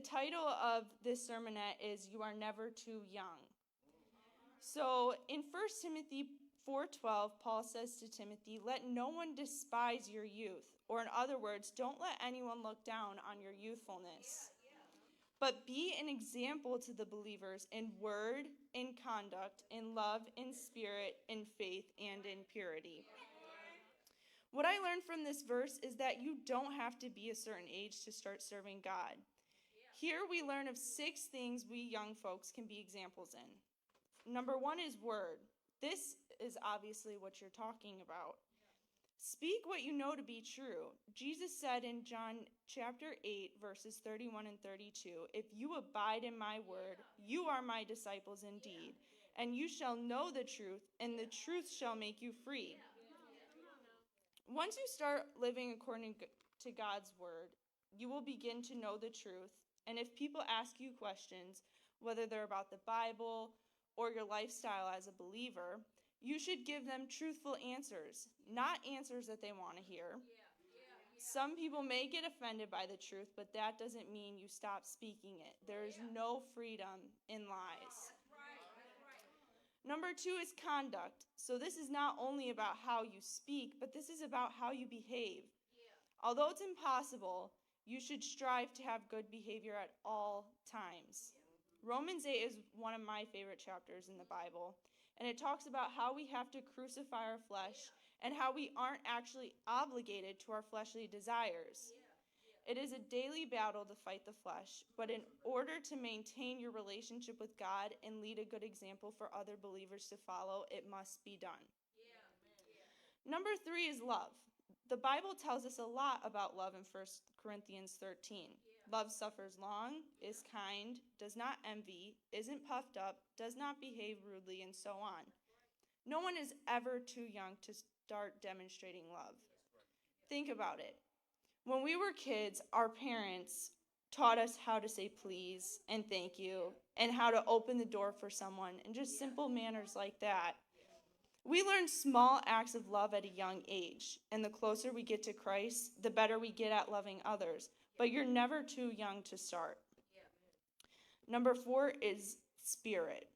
title of this sermonette is You Are Never Too Young. So in 1 Timothy 4:12, Paul says to Timothy, let no one despise your youth. Or in other words, don't let anyone look down on your youthfulness. But be an example to the believers in word, in conduct, in love, in spirit, in faith, and in purity. What I learned from this verse is that you don't have to be a certain age to start serving God. Here we learn of 6 things we young folks can be examples in. Number 1 is word. This is obviously what you're talking about. Speak what you know to be true. Jesus said in John chapter 8, verses 31 and 32, if you abide in my word, you are my disciples indeed, and you shall know the truth, and the truth shall make you free. Once you start living according to God's word, you will begin to know the truth. And if people ask you questions, whether they're about the Bible or your lifestyle as a believer, you should give them truthful answers, not answers that they want to hear. Some people may get offended by the truth, but that doesn't mean you stop speaking it. There is no freedom in lies. Number 2 is conduct. So this is not only about how you speak, but this is about how you behave. Although it's impossible, you should strive to have good behavior at all times. Romans 8 is one of my favorite chapters in the Bible, and it talks about how we have to crucify our flesh and how we aren't actually obligated to our fleshly desires. It is a daily battle to fight the flesh, but in order to maintain your relationship with God and lead a good example for other believers to follow, it must be done. Number 3 is love. The Bible tells us a lot about love in 1 Corinthians 13. Love suffers long, is kind, does not envy, isn't puffed up, does not behave rudely, and so on. No one is ever too young to start demonstrating love. Think about it. When we were kids, our parents taught us how to say please and thank you and how to open the door for someone and just simple manners like that. We learn small acts of love at a young age, and the closer we get to Christ, the better we get at loving others. But you're never too young to start. Number 4 is spirit.